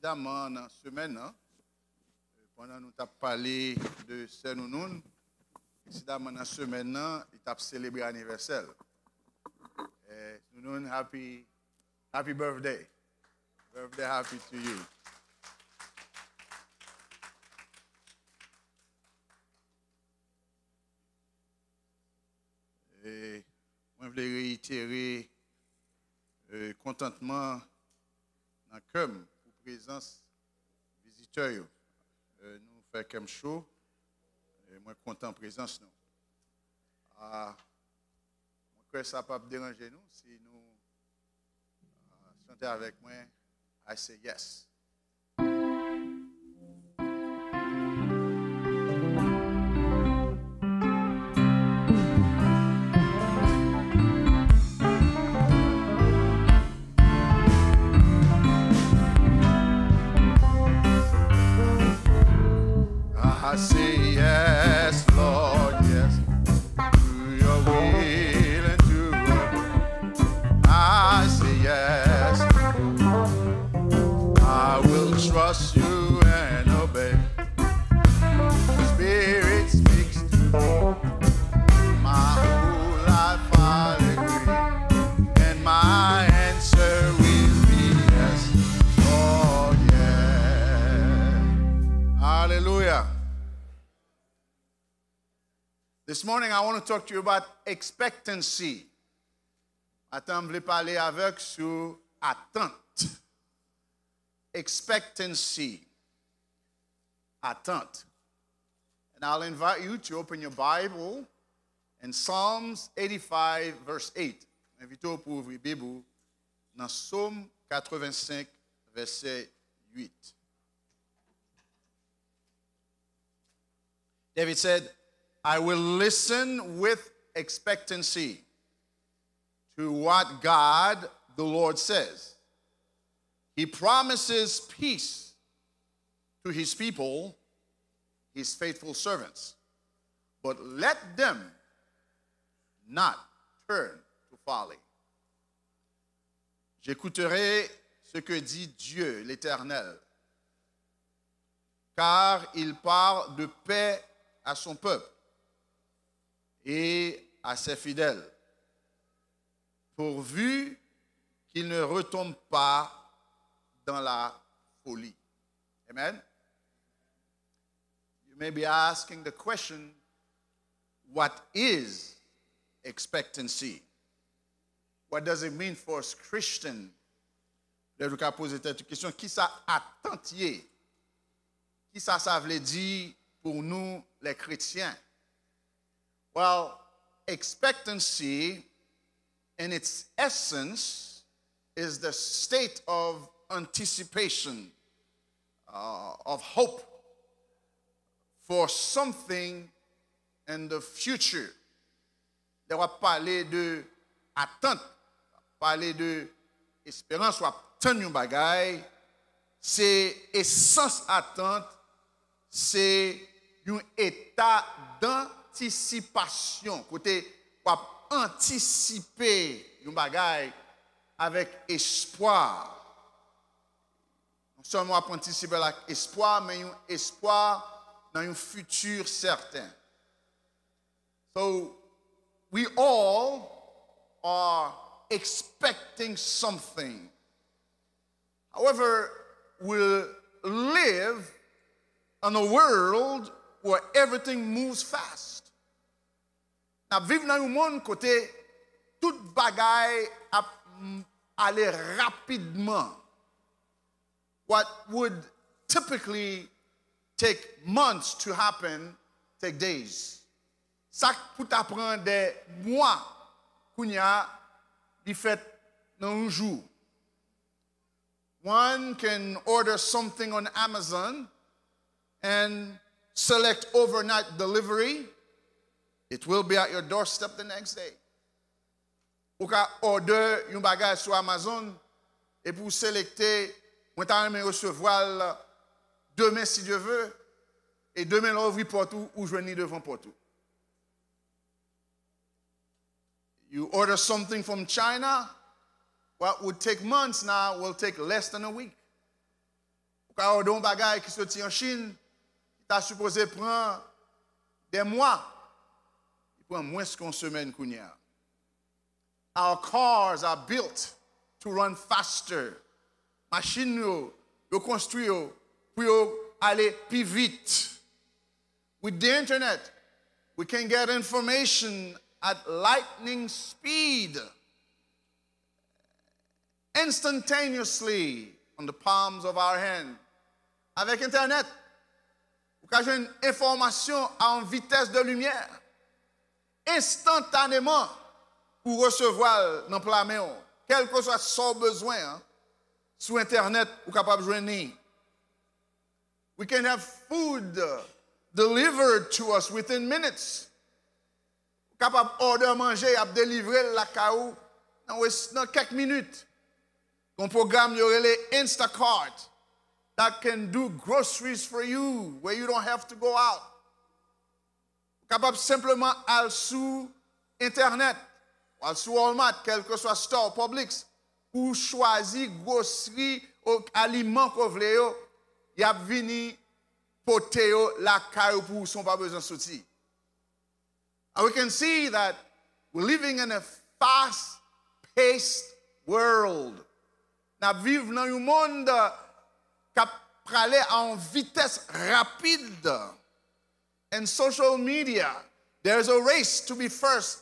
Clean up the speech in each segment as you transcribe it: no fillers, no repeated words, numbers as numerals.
Évidemment, dans la semaine, pendant que nous avons parlé de Saint-Nounoun, évidemment, dans la semaine, il a célébré l'anniversaire. Nounoun, happy birthday. Birthday happy to you. Et moi, je voulais réitérer contentement dans le cœur pour la présence visiteur. Nous faisons comme show. Moi, content de la présence. Je crois que ça ne va pas déranger nous si nous chantons avec moi. I say yes. I say yes, Lord, yes, to your will and to your way. I say yes, I will trust you and obey. The Spirit speaks to me, my whole life I'll agree, and my answer will be yes, Lord, yes. Hallelujah. This morning, I want to talk to you about expectancy. Attends, je voulais parler avec sur attente. Expectancy. Attente. And I'll invite you to open your Bible in Psalms 85, verse 8. Invite-vous pour ouvrir la Bible dans Psaume 85, verset 8. David said, I will listen with expectancy to what God, the Lord, says. He promises peace to his people, his faithful servants. But let them not turn to folly. J'écouterai ce que dit Dieu, l'Éternel, car il parle de paix à son peuple et à ses fidèles, pourvu qu'ils ne retombent pas dans la folie. Amen? You may be asking the question, what is expectancy? What does it mean for us Christians? Là, je vais poser cette question. Qui ça attentier? Qui ça veut dire pour nous, les chrétiens? Well, expectancy in its essence is the state of anticipation, of hope for something in the future. On va parler de attente, parler de espérance, ou attendre un bagay. C'est essence attente, c'est un état d'anticipation. Côté, pour anticiper un bagay avec espoir. Non seulement pour anticiper avec espoir, mais un espoir dans un futur certain. So, we all are expecting something. However, we live in a world where everything moves fast. Nous vivons dans un monde côté tout bagaille aller rapidement. What would typically take months to happen take days. Ça peut prendre des mois qu'on y a fait dans un jour. One can order something on Amazon and select overnight delivery. It will be at your doorstep the next day. Ou ka order un bagage sur Amazon et pour sélecter, moi t'as aimé recevoir demain si Dieu veut et demain l'ouvrir partout ou je venir devant partout. You order something from China, what would take months now will take less than a week. Ou quand on bagay qui sorti en Chine, qui t'a supposé prendre des mois, il prend moins qu'une semaine kounya. Our cars are built to run faster. Machines yo construit pour aller plus vite. With the internet, we can get information at lightning speed, instantaneously on the palms of our hand. Avec internet, vous pouvez avoir une information à une vitesse de lumière, instantanément, pour recevoir dans la main, quel que soit son besoin, hein, sur internet, vous êtes capable de joindre. We can have food delivered to us within minutes. Capable order manger et délivrer la caou dans quelques minutes. Un programme les Instacart that can do groceries for you where you don't have to go out. Capable simplement aller sur internet, ou aller sur Walmart, quel que soit store Publix, pour choisir groceries ou aliments que vous voulez, y a vini poter la caillou pour son pas besoin de sortir. And we can see that we're living in a fast-paced world. Nous vivons dans un monde qui pralé à une vitesse rapide. And social media, there's a race to be first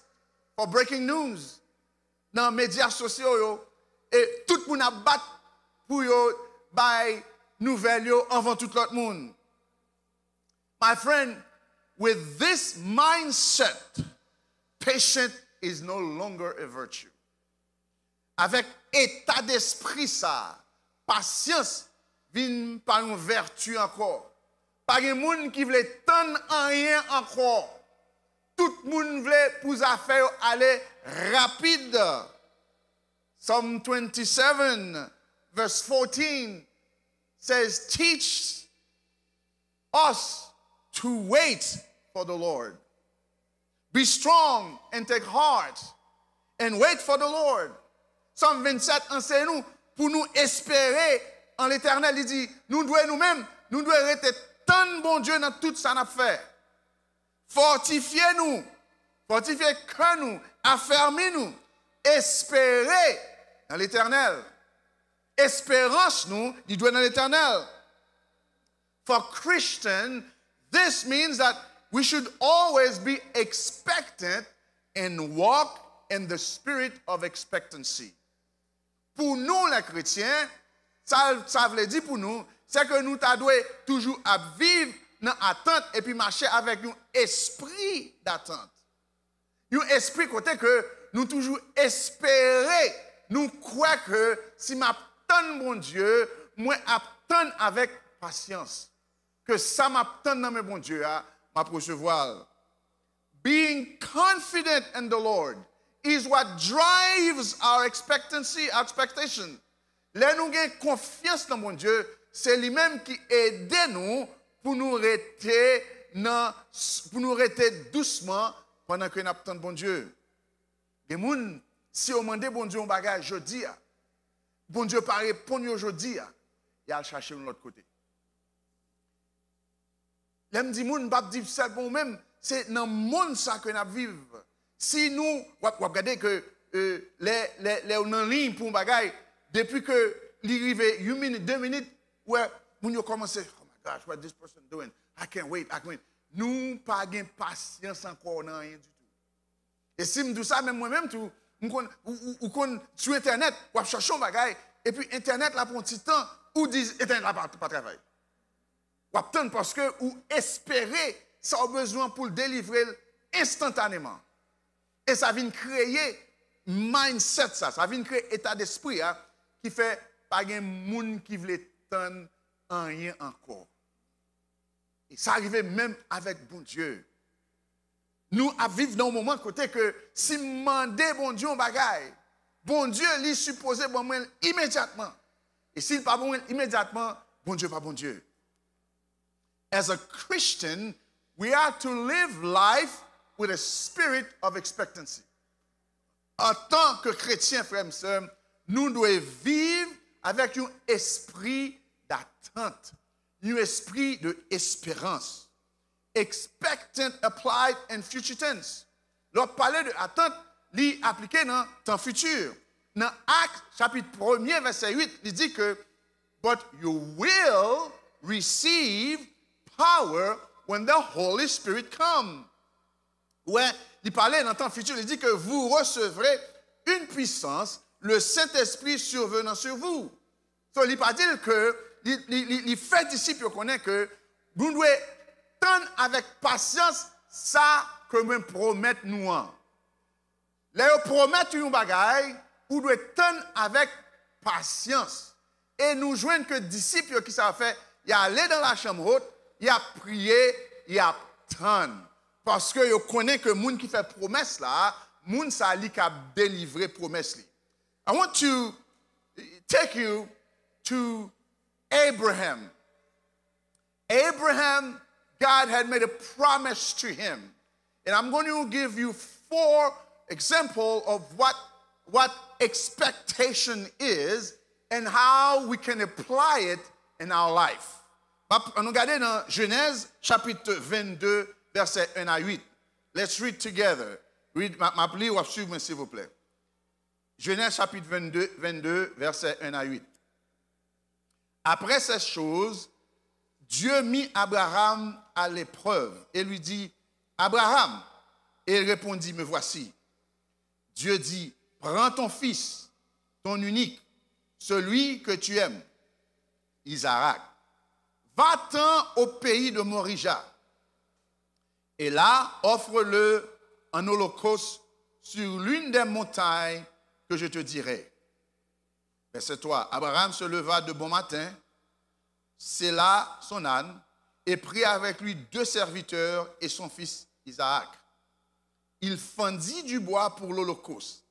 for breaking news. Dans les médias sociaux, et tout le monde a battu pour bay nouvelles avant tout l'autre monde. My friend, with this mindset, patient is no longer a virtue. Avec état d'esprit ça, patience vient pas une vertu encore. Pas de monde qui veut tendre rien encore. Tout le monde veut pour affaires aller rapide. Psalm 27 verse 14 says, teach us to wait for the Lord. Be strong and take heart and wait for the Lord. Psalm 27 enseigne nous pour nous espérer en l'Éternel. Il dit, nous devons nous-mêmes, nous devons rester tant bon Dieu dans tout ça n'a fait. Fortifiez-nous, fortifiez que nous, affermez-nous, espérez dans l'Éternel. Espérance nous, il doit dans l'Éternel. For Christians, this means that we should always be expectant and walk in the spirit of expectancy. Pour nous, les chrétiens, ça veut dire pour nous, c'est que nous devons toujours à vivre dans l'attente et puis marcher avec un esprit d'attente. Un esprit côté que nous toujours espérer, nous croire que si m'attend mon Dieu, moi attends avec patience. Que ça m'attend dans mes bon Dieu, m'a recevoir. Being confident in the Lord is what drives our expectancy, our expectation. Là, nous avons confiance dans mon Dieu, c'est lui-même qui aide nous pour nous rester doucement pendant que nous attendons bon Dieu. Les gens, si on demande bon Dieu un bagage aujourd'hui, bon Dieu pas répondre aujourd'hui, il va chercher de l'autre côté. Là, me dit, moun pas difficile pour nous-mêmes, c'est dans le monde ça que nous vivons. Si nous, regardez que les en ligne pour un bagage, depuis que l'arrive 1 minute, 2 minutes, ouais, moun yo commence, oh my gosh, what this person doing? I can't wait. Nous pas gain patience encore dans rien du tout. Et si me dis ça même moi-même tout, ou sur internet, ou chercher un bagage, et puis internet là pour un petit temps, ou dit internet là pas travail. Ou attendre parce que ou espérer ça a besoin pour le délivrer instantanément. Et ça vient créer mindset ça vient créer état d'esprit qui fait pas de monde qui veut tendre en rien encore. Et ça arrive même avec bon Dieu. Nous vivons dans un moment côté que si demander bon Dieu un bagaille, bon Dieu lui supposé bon moi immédiatement. Et s'il pas bon immédiatement, bon Dieu pas bon Dieu. As a Christian, we are to live life with a spirit of expectancy. En tant que chrétien, frères et sœurs, nous devons vivre avec un esprit d'attente, un esprit d'espérance. Expectant, applied in future tense. Lorsqu'on parle d'attente, il appliqué dans le temps futur. Dans Actes, chapitre 1er, verset 8, il dit que but you will receive power when the Holy Spirit comes. Ouais, il parlait dans le temps futur, il dit que vous recevrez une puissance, le Saint-Esprit survenant sur vous. Donc, il ne pas dire que, il fait disciples connaître que nous devons attendre avec patience ça que nous promettons nous. Là, nous promettons une bagaille, nous devons attendre avec patience. Et nous joignons que disciples qui savent faire, il a allé dans la chambre haute, il a prié, il a attendre. Parce que vous connaissez que les gens qui fait promesse là, les gens qui ont délivré promesse. I want to take you to Abraham. Abraham, God had made a promise to him. And I'm going to give you 4 examples of what expectation is and how we can apply it in our life. On regarde dans Genèse chapitre 22, verset 1 à 8. Let's read together. Read, m'appelez ou suivez-moi s'il vous plaît. Genèse chapitre 22, verset 1 à 8. Après ces choses, Dieu mit Abraham à l'épreuve et lui dit, Abraham, et il répondit, me voici. Dieu dit, prends ton fils, ton unique, celui que tu aimes, Isaac. Va-t'en au pays de Morija. Et là, offre-le en holocauste sur l'une des montagnes que je te dirai. Verset 3. Abraham se leva de bon matin, sella son âne, et prit avec lui 2 serviteurs et son fils Isaac. Il fendit du bois pour l'holocauste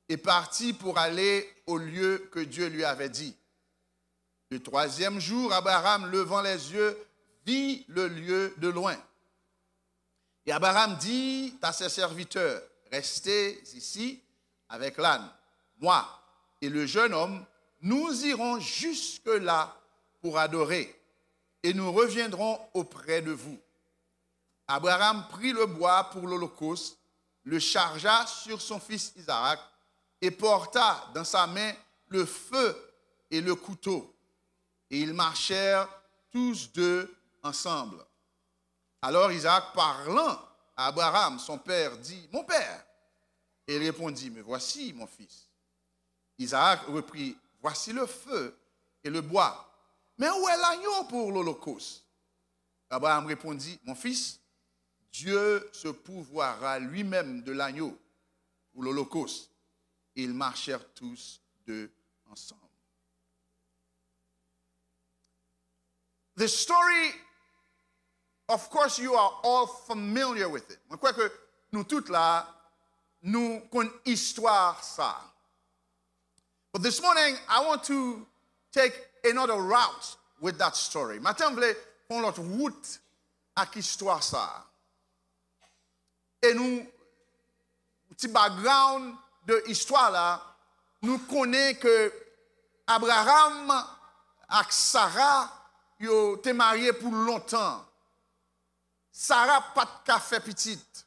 et partit pour aller au lieu que Dieu lui avait dit. Le 3e jour, Abraham, levant les yeux, vit le lieu de loin. Et Abraham dit à ses serviteurs, restez ici avec l'âne. Moi et le jeune homme, nous irons jusque-là pour adorer et nous reviendrons auprès de vous. Abraham prit le bois pour l'holocauste, le chargea sur son fils Isaac et porta dans sa main le feu et le couteau. Et ils marchèrent tous 2 ensemble. Alors Isaac, parlant à Abraham, son père, dit, « Mon père !» Et il répondit, « Me voici, mon fils. » Isaac reprit, « Voici le feu et le bois. Mais où est l'agneau pour l'holocauste ?» Abraham répondit, « Mon fils, Dieu se pourvoira lui-même de l'agneau pour l'holocauste. » Et ils marchèrent tous 2 ensemble. The story, of course, you are all familiar with it. Je crois que nous tous là, nous connaissons l'histoire ça. But this morning, I want to take another route with that story. Maintenant, je voulais prendre l'autre route avec l'histoire ça. Et nous, petit background de l'histoire là, nous connaissons que Abraham et Sarah yo te marié pour longtemps. Sarah pas de café petite.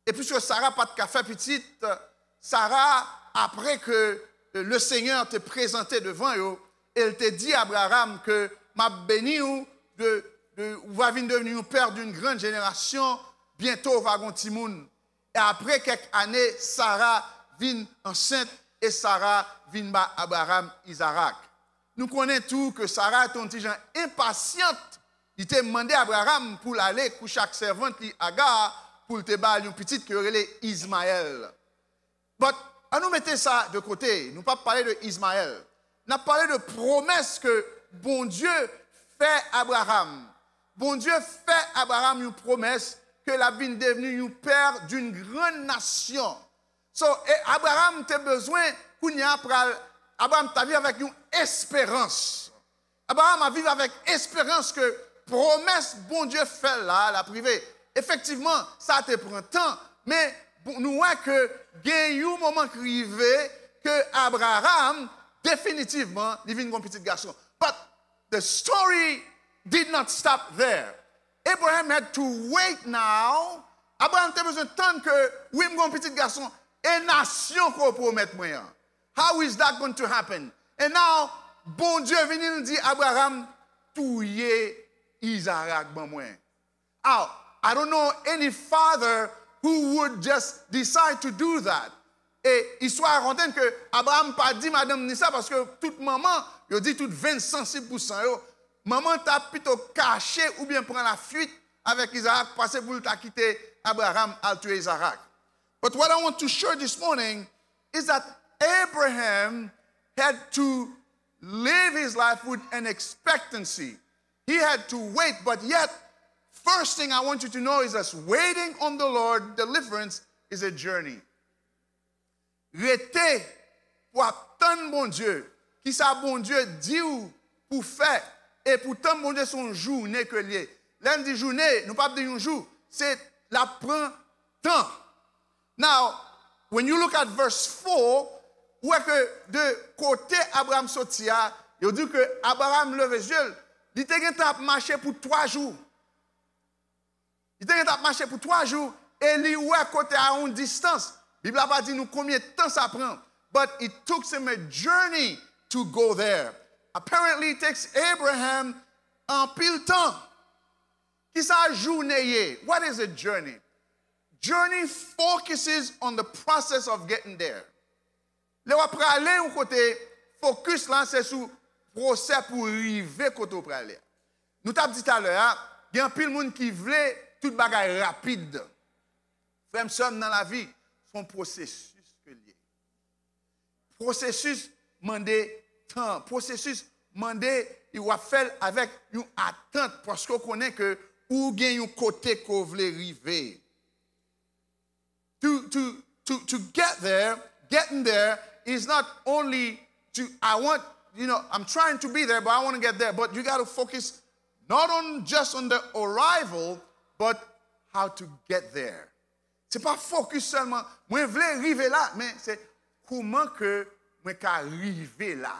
Et puisque Sarah pas de café petite, Sarah, après que le Seigneur te présenté devant eux, elle te dit à Abraham que m'a béni ou va venir devenir père d'une grande génération, bientôt va gon timoun. Et après quelques années, Sarah vient enceinte et Sarah vient ba Abraham Isaac. Nous connaissons tout que Sarah est un petit gens impatiente. Il t'a demandé à Abraham pour aller coucher avec servante Agar pour te bailler une petite qui aurait Ismaël. Mais on nous mettait ça de côté. Nous ne pas parler de Ismaël. Nous parlé de promesses que bon Dieu fait à Abraham. Bon Dieu fait à Abraham une promesse que la vie est devenue un père d'une grande nation. So, Abraham a besoin Abraham a vécu avec une espérance. Abraham a vécu avec espérance que promesse bon Dieu fait là, la privée. Effectivement, ça te prend temps, mais nous voyons que il y a un moment arrivé que Abraham définitivement il vient un petit garçon. Mais the story did not stop there. Abraham had to wait now. Abraham a besoin de temps que, oui, mon petit garçon, et nation qu'on promet moi. How is that going to happen? And now, bon Dieu vient nous dire, Abraham, touye Isaac ban moi. Now, I don't know any father who would just decide to do that. Et histoire raconte que Abraham pas dit madame ni ça parce que toute maman, yo dit toute 25% yo, maman t'a plutôt caché ou bien prend la fuite avec Isaac parce que pour t'a quitté Abraham à tuer Isaac. But what I want to share this morning is that Abraham had to live his life with an expectancy. He had to wait, but yet, first thing I want you to know is that waiting on the Lord, deliverance, is a journey. Rester pour attendre bon Dieu, qui ça bon Dieu dit ou pour faire, et pourtant bon Dieu son journée que lié. L'un dit journée, nous pas dire un jour, c'est la prend temps. Now, when you look at verse 4, où est que de côté Abraham sortia, il dit que Abraham levait les yeux, il était en marcher pour 3 jours. Il était en marcher pour 3 jours et il ouais côté à une distance. La Bible n'a pas dit nous combien de temps ça prend. But it took him a journey to go there. Apparently it takes Abraham un pile temps. Qui ça journée? What is a journey? Journey focuses on the process of getting there. Le va praler un côté focus là c'est sur procès pour arriver côté pour aller. Nous t'avons dit tout à l'heure, il y a un pile monde qui veut tout bagage rapide. Frère somme dans la vie, son processus que lié. Processus mandé temps, processus mandé il va faire avec une attente parce qu'on connaît que ou gagne un côté qu'on veut arriver. To get there, getting there is not only to, I'm trying to be there, but I want to get there. But you got to focus not on just on the arrival, but how to get there. C'est pas focus seulement, moi je veux arriver là, mais c'est comment que moi arriver là.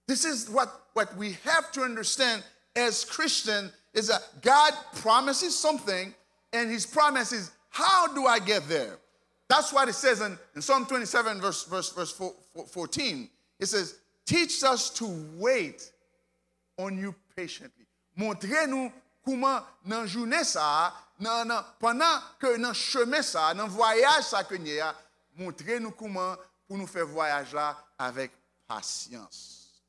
This is what we have to understand as Christians is that God promises something, and his promise is, how do I get there? That's what it says in Psalm 27, verse 14. It says, teach us to wait on you patiently. Montrez-nous comment dans journée ça, pendant que dans chemin ça, dans voyage ça que nous a, montrez-nous comment pour nous faire voyage là avec patience.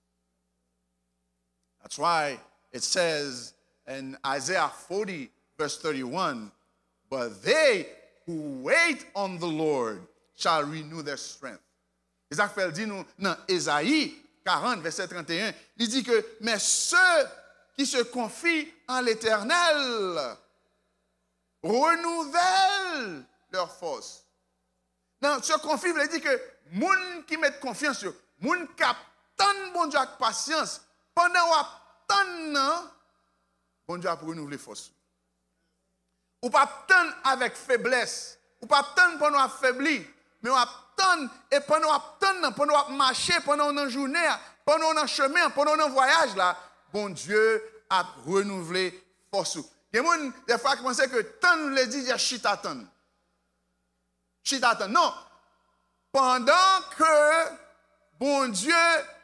That's why it says in Isaiah 40, verse 31, but they who wait on the Lord shall renew their strength. Isaac fait dit nous dans Ésaïe 40, verset 31, il dit que mais ceux qui se confient en l'Éternel renouvellent leur force. Dans se confie, il dit que moun qui met confiance sur, moun qui attend bon Dieu avec patience, pendant qu'on attend, bon Dieu a renouveler force. Ou pas attendre avec faiblesse, ou pas attendre pendant qu'on affaibli, mais on attend et pendant qu'on attend, pendant qu'on marche, pendant qu'on en journée, pendant qu'on en chemin, pendant qu'on en voyage là, bon Dieu a renouvelé force. Il y a des gens des fois qui pensent que tant nous le dit, il y a chitatan. Chitatan. Non. Pendant que bon Dieu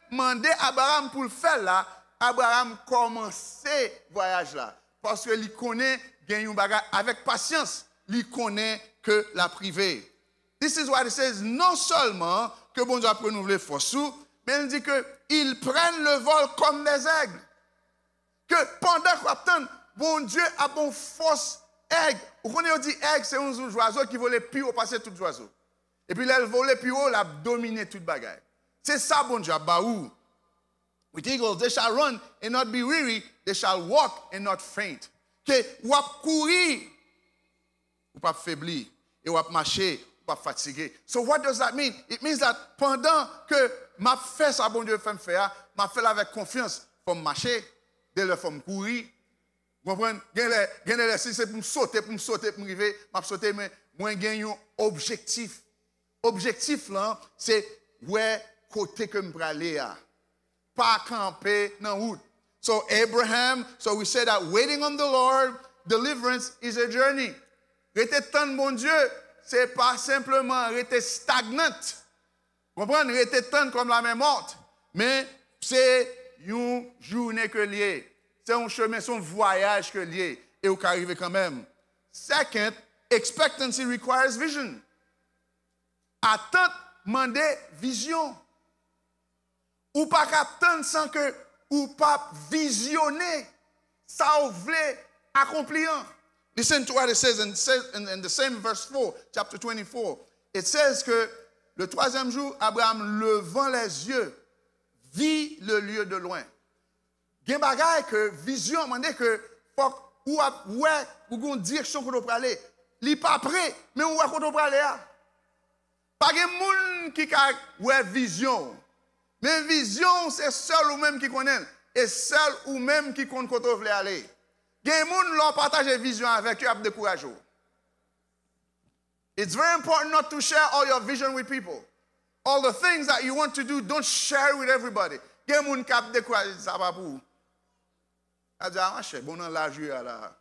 mandait Abraham pour le faire là, Abraham commençait le voyage là. Parce qu'il connaît, gagne un bagage avec patience, il connaît que la privée. This is what it says, non seulement que bon Dieu a renouvelé force, mais il dit qu'ils prennent le vol comme des aigles. Que pendant qu'on attend, bon Dieu a bon force aigle. Vous connaissez, on dit aigle, c'est un oiseau qui vole plus haut, passer tout oiseau. Et puis, elle vole plus haut, elle a dominé toute bagaille. C'est ça, bon Dieu, baou. With eagles, they shall run and not be weary, they shall walk and not faint. Que ou ap courir, ou pas faiblir, et ou ap marcher, ou pas fatigué. So what does that mean? It means that pendant que m'a fait ça, bon Dieu fait me faire, m'a fait avec confiance, faut marcher, dès le faut courir. Vous comprenez? Si c'est pour me sauter, pour me arriver, m'a sauter, mais moi j'ai un objectif. Objectif là, c'est où côté que me aller à. Pas camper dans route. So Abraham, so we say that waiting on the Lord, deliverance is a journey. Rester tant bon Dieu, c'est pas simplement rester stagnant. Comprenez? Rester tant comme la main morte. Mais c'est une journée que lié. C'est un chemin, c'est un voyage que lié. Et vous arrivez quand même. Second, expectancy requires vision. Attente demande vision. Ou pas attendre sans que ou pas visionner ça vous voulez accomplir. Listen to what it says in the same verse 4, chapter 24. It says que le troisième jour, Abraham levant les yeux, vit le lieu de loin. Gen bagay que vision demande que faut ou ouais ou gon direction qu'on doit aller. Li pas prêt, mais où qu'on doit aller a. Pas gen moun qui a ouais vision. Mais vision c'est seul ou même qui connaît et seul ou même qui compte qu'on doit aller. Gen moun l'on partage vision avec eux a décourager. It's very important not to share all your vision with people. All the things that you want to do, don't share with everybody. Gen moun k'ap décourager ça pas pour. A dit ah cher, bon dans la jeu là.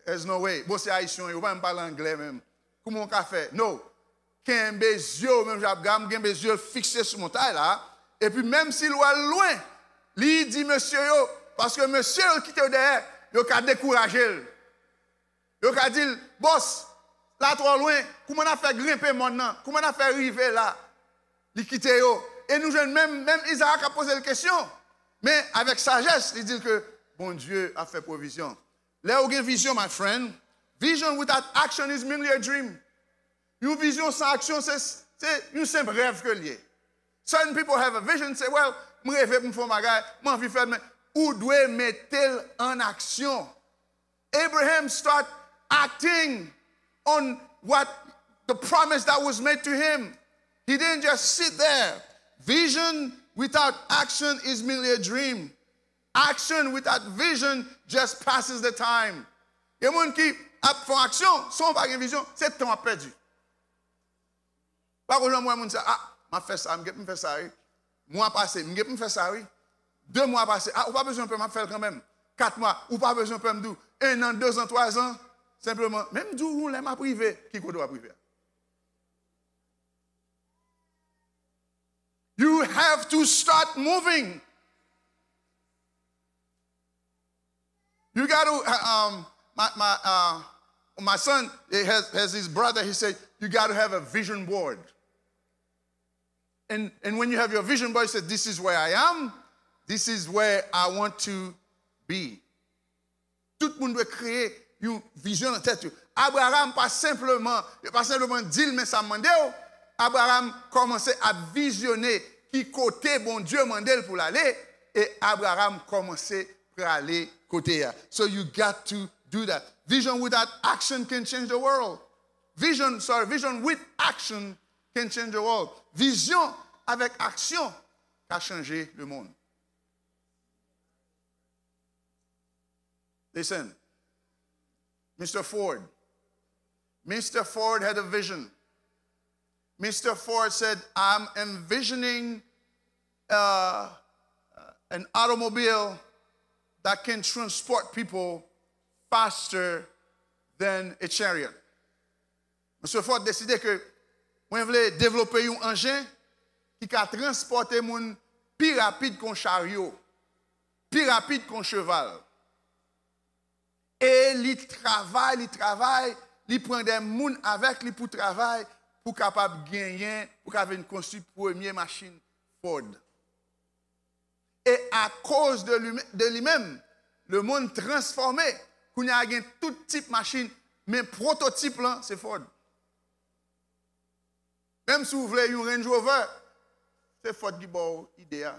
There's no way. Bon c'est haïtien, ou pas me parler anglais même. Comment on fait? No. Kembe yeux même j'abgam kembe yeux fixés sur mon taille là et puis même s'il est loin, lui dit monsieur yo parce que monsieur qui était derrière, yo ka décourager. Yo ka dire boss, là trop loin, comment on a fait grimper maintenant? Comment on a fait arriver là? Li quitte yo. Et nous jeunes même Isaac a posé la question. Mais avec sagesse, il dit que bon Dieu a fait provision. Là où il y a vision, my friend, vision without action is merely a dream. Une vision sans action, c'est un simple rêve que lié. Certain people have a vision, say, well, je rêve pour me faire ma gueule, je vais faire, mais où doit mettre en action? Abraham start acting on what the promise that was made to him. He didn't just sit there. Vision without action is merely a dream. Action without vision just passes the time. Il y a des gens qui font action sans pas de vision, c'est temps perdu. Par exemple, moi, je dis, je fais ça, je fais ça. Mois passé, je fais ça. 2 mois passés, ou pas besoin de me faire quand même. 4 mois, ou pas besoin de me faire 1 an, 2 ans, 3 ans. Simplement, même du où on m'a privé, qui doit priver? You have to start moving. You got to, my son has his brother, he said, you got to have a vision board. And when you have your vision board, you say, this is where I am, this is where I want to be. Tout le monde doit créer une vision en tête. Abraham pas simplement dit, mais ça m'a dit, Abraham commençait à visionner qui côté bon Dieu mandel pour l'aller, et Abraham commençait à aller côté. So you got to do that. Vision without action can change the world. Vision with action can change the world. Vision avec action a changé le monde. Listen, Mr. Ford had a vision. Mr. Ford said, I'm envisioning an automobile that can transport people faster than a chariot. Mr. Ford décidé que moi voulais développer un engin qui peut transporter les gens plus rapide qu'un chariot, plus rapide qu'un cheval. Et il travaille, il prend des gens avec lui pour travailler, pour capable gagner, pour capable construire la première machine Ford. Et à cause de lui-même, le monde transformé, qu'on a gagné tout type de machine, mais prototype là, c'est Ford. Même si vous voulez un Range Rover, c'est Ford qui a l'idée.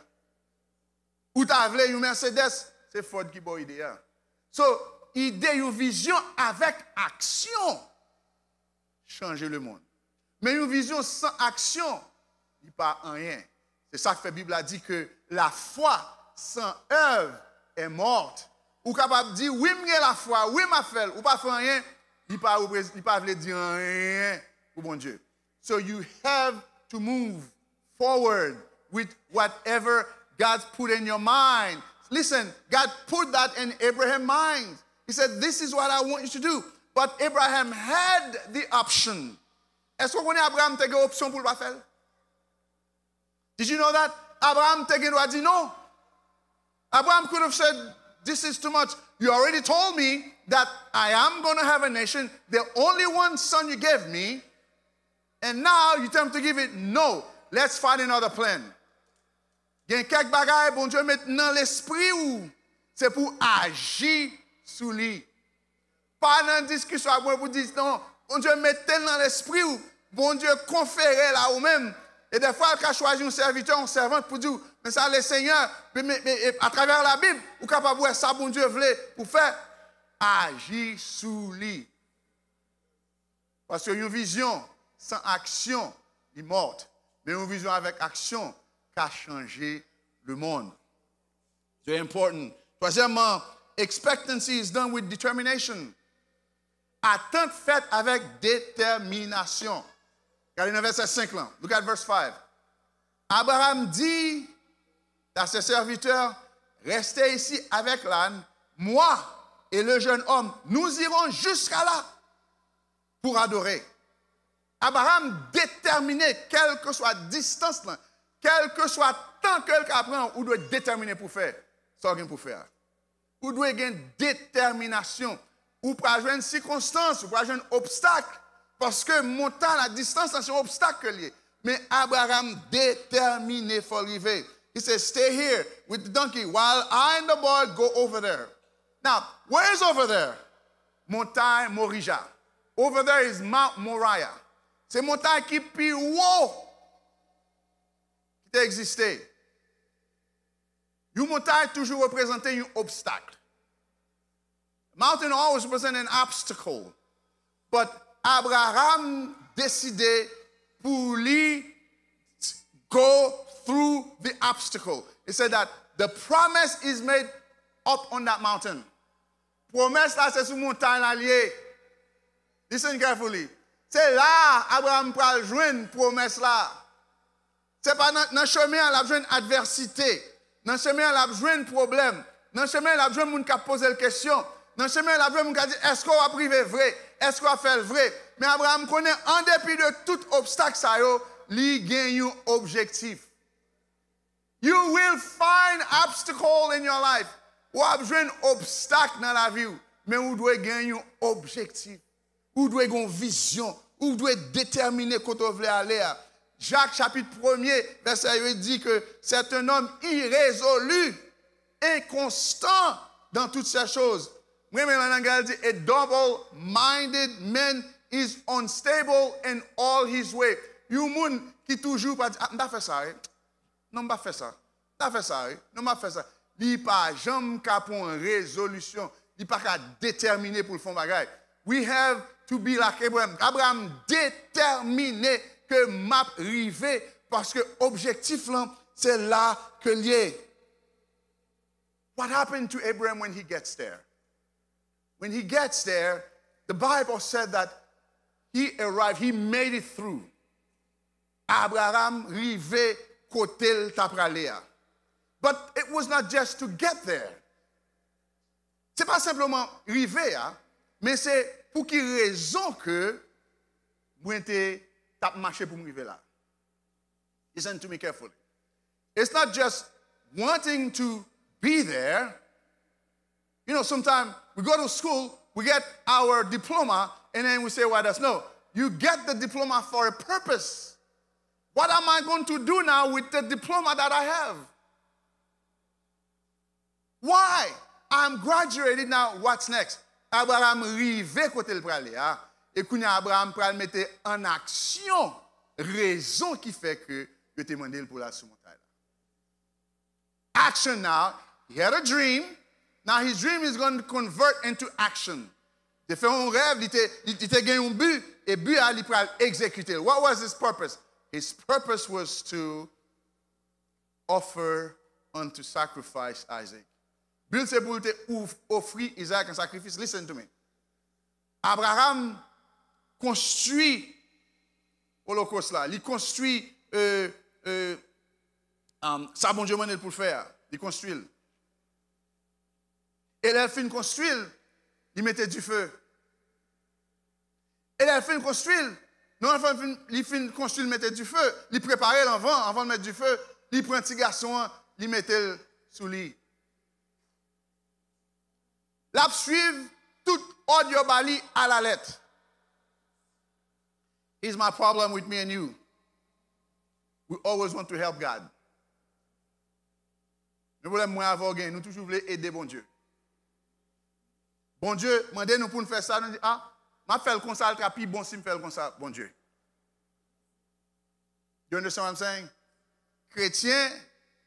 Ou tu voulez un Mercedes, c'est Ford qui a l'idée. So, idée, une vision avec action, changer le monde. Mais une vision sans action, il n'y a pas rien. C'est ça que la Bible a dit que la foi sans œuvre est morte. Ou capable de dire, oui, j'ai la foi, oui, ma fait, ou pas faire rien, il ne peut pas dire rien pour mon Dieu. So you have to move forward with whatever God's put in your mind. listen, God put that in Abraham's mind. He said, this is what I want you to do. But Abraham had the option. Est-ce que vous connaissez Abraham a une option pour le faire? Did you know that? Abraham a dit non. Abraham could have said, this is too much. You already told me that I am going to have a nation. The only one son you gave me. And now you tell me to give it. No. Let's find another plan. Il y a quelques bagailles, bon Dieu, met dans l'esprit ou c'est pour agir sous lui. Pas dans la discussion avec pour dire non, bon Dieu, mettez dans l'esprit ou bon Dieu, conférez là ou même. Et des fois, il a choisi un serviteur, un servante pour dire, mais ça, le Seigneur, mais à travers la Bible, vous êtes capable de voir ça, bon Dieu, voulait pour faire agir sous lui. Parce qu'une vision sans action est morte. Mais une vision avec action qui a changé le monde. C'est important. Troisièmement, expectancy is done with determination. Attente faite avec détermination. Regardez le verset 5 là. Look at verse 5. Abraham dit à ses serviteurs, restez ici avec l'âne, moi et le jeune homme, nous irons jusqu'à là pour adorer. Abraham déterminé, quelle que soit la distance, là, quel que soit le temps que quelqu'un prend, ou doit déterminer pour faire. Ça pour faire. Ou doit avoir une détermination. Ou pour avoir une circonstance, ou pour avoir un obstacle. Parce que monter la distance, c'est un obstacle lié. Mais Abraham déterminé pour arriver. He says, stay here with the donkey while I and the boy go over there. Now, where is over there? Montagne Morija. Over there is Mount Moriah. C'est une montagne qui est plus haut qui existait. Une montagne toujours représentait un obstacle. Mountain always represents an obstacle. But Abraham décidait pour lui go through the obstacle. He said that the promise is made up on that mountain. Promesse là, c'est sur montagne là lié. Listen carefully. C'est là Abraham peut joindre promesse là. C'est pas dans le chemin la joindre adversité. Dans le chemin la joindre problème. Dans le chemin la joindre moun qui poser la question. Dans le chemin la joindre moun qui dit est-ce qu'on va priver vrai? Est-ce qu'on va faire le vrai? Mais Abraham connaît en dépit de tout obstacle ça yo, lui gagne un objectif. You will find obstacle in your life. Ou joindre obstacle dans la vie, mais vous devez gagner un objectif. Ou doit avoir une vision, ou doit être déterminé quand on veut aller. Jacques chapitre 1er, verset 8 dit que c'est un homme irrésolu, inconstant dans toutes ces choses. Moi, je dit, a double-minded man is unstable in all his way. You moun qui toujours pas dit, ah, m'pas fait ça, non m'pas fait ça, m'pas fait ça, non m'pas fait ça. Il pas jamais capable une résolution, il pas déterminé pour le fond bagaille. We have to be like Abraham. Abraham déterminé que m'a rivé parce que objectif là c'est là que lié. What happened to Abraham when he gets there? When he gets there, the Bible said that he arrived, he made it through. Abraham rivé côté tapraléa. But it was not just to get there. C'est pas simplement rivé, hein? Mais c'est pour quelle raison que moi t'as marché pour m'arriver là. Listen to me carefully. It's not just wanting to be there. You know, sometimes we go to school, we get our diploma, and then we say, why does no? You get the diploma for a purpose. What am I going to do now with the diploma that I have? Why? I'm graduated now, what's next? Abraham rive côté le pralé, et kounya Abraham pral mette en action raison qui fait que je te demandé pour la montagne. Action now. He had a dream. Now his dream is going to convert into action. Il fait un rêve, il te gagne un but, et but il pral exécuter. What was his purpose? His purpose was to offer unto sacrifice Isaac. But c'est pour te offrir Isaac en sacrifice. Listen to me. Abraham construit l'Holocauste là. Il construit ça bon Dieu pour le faire. Il construit. Et là, il fin construire, il mettait du feu. Et là, il fin construire. Non, il fin construire, il mettait du feu. Il préparait avant de mettre du feu. Il prend un petit garçon, il mettait sous lit. L'a suivre tout audio bali à la lettre. Here's my problem with me and you. We always want to help God. Le problème, moi, avant, nous toujours voulons aider bon Dieu. Bon Dieu, demandez-nous pour nous faire ça. Nous dit, je fais comme ça, le bon si je fais comme ça, bon Dieu. You understand what I'm saying? Chrétien,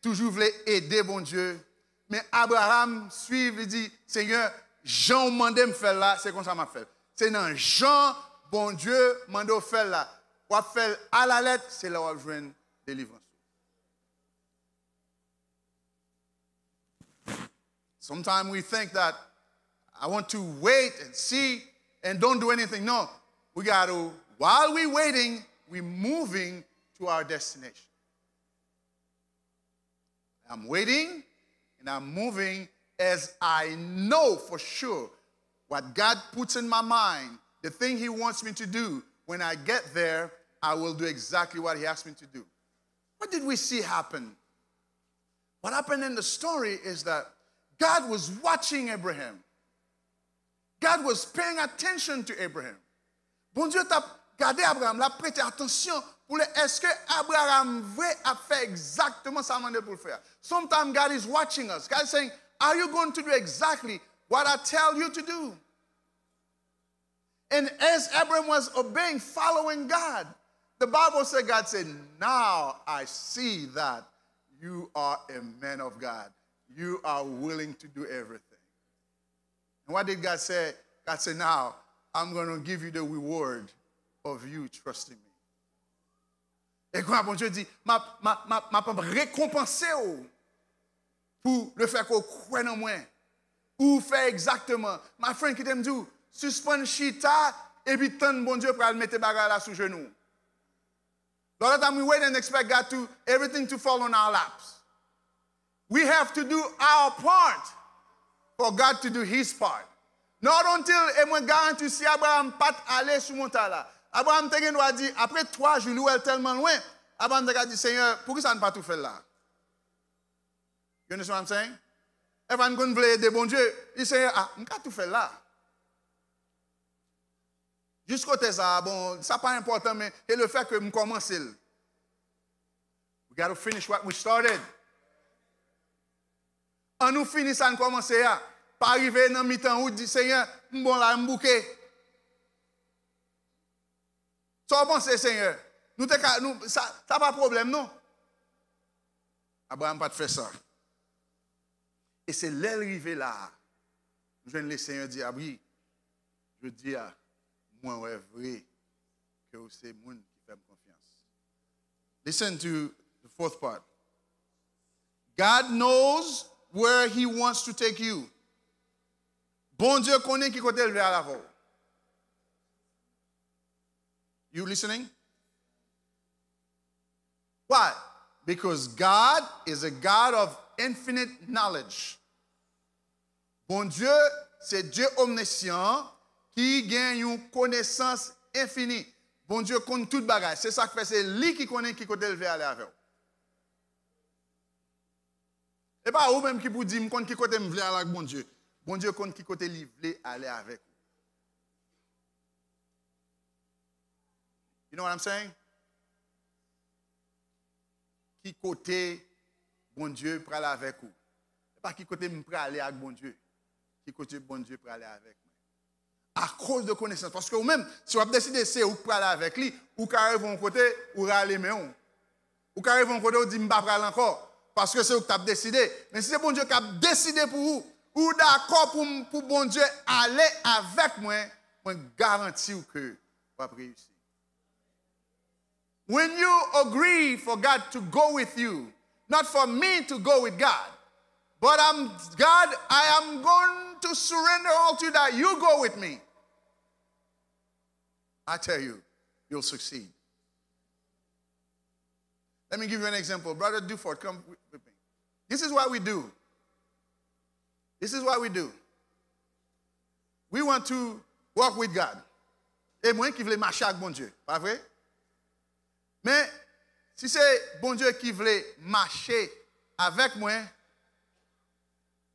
toujours voulait aider bon Dieu. Mais Abraham suit, il dit, Seigneur, Jean m'a demandé de faire là, c'est comme ça m'a fait. C'est dans Jean, bon Dieu m'a demandé de faire là. Ou à faire à la lettre, c'est là où on va jouer délivrance. Sometimes we think that I want to wait and see and don't do anything. No, we got to, while we're waiting, we're moving to our destination. I'm waiting and I'm moving as I know for sure what God puts in my mind, the thing He wants me to do. When I get there, I will do exactly what He asked me to do. What did we see happen? What happened in the story is that God was watching Abraham. God was paying attention to Abraham. Bon Dieu t'a gardé Abraham, l'a prêté attention pour le est-ce que Abraham veut faire exactement ça demandé pour le faire. Sometimes God is watching us. God is saying, are you going to do exactly what I tell you to do? And as Abraham was obeying, following God, the Bible said, God said, now I see that you are a man of God. You are willing to do everything. And what did God say? God said, now I'm going to give you the reward of you trusting me. Et quand bon Dieu dit, m'a récompensé pour le fait qu'on croit en moi. Ou faire exactement. Ma friend qui t'aime dit, suspend chita et puis tant bon Dieu pour le mettre bagarre là sous genou. The other time we wait and expect God to everything to fall on our laps. We have to do our part for God to do His part. Not until et moi garantis si Abraham pas aller sur montagne là. Abraham te gen doit dire après 3 jours où elle tellement loin, Abraham te dit Seigneur, pourquoi ça ne pas tout faire là? You understand what I'm saying? If I'm going to aider bon Dieu, il dit Seigneur, je ne peux pas tout faire là. Jusqu'au ça, bon, ça pas important, mais c'est le fait que je commence. We got to finish what we started. On nous finit ça, on commence là. Pas arriver dans mi-temps où dit Seigneur, bon là, m'bouquer. Ça pense Seigneur. Ça pas de problème non. Abraham pas de faire ça. Et c'est l'arrivée là. Je viens le Seigneur dire ah oui, je dis à moi ouais vrai que c'est moun qui fait confiance. Listen to the fourth part. God knows where He wants to take you. Bon Dieu connaît qui côté levé à la voix. You listening? Why? Because God is a God of infinite knowledge. Bon Dieu, c'est Dieu omniscient qui gagne une connaissance infinie. Bon Dieu connaît toute bagage. C'est ça que fait, c'est lui qui connaît qui côté levé à la voix. Et pas vous même qui vous dit qui côté me vle aller avec bon Dieu. Bon Dieu connaît qui côté lui vle aller avec. You know what I'm saying? Qui côté bon Dieu pour aller avec vous. Pas qui côté me pour aller avec bon Dieu. Qui côté bon Dieu pour aller avec moi. À cause de connaissance parce que vous même si vous décidez c'est où pour aller avec lui ou carré vont côté ou râler mais on. Ou carré vont côté ou dit m'pas aller encore. Parce que c'est vous qui avez décidé. Mais si c'est bon Dieu qui a décidé pour vous, ou d'accord pour bon Dieu aller avec moi, je garantis que vous allez réussir. When you agree for God to go with you, not for me to go with God, but God, I am going to surrender all to you that you go with me. I tell you, you'll succeed. Let me give you an example. Brother Dufort, come with me. This is what we do. This is what we do. we want to walk with God. Et moi qui veux marcher avec bon Dieu, pas vrai? Mais si c'est bon Dieu qui veut marcher avec moi,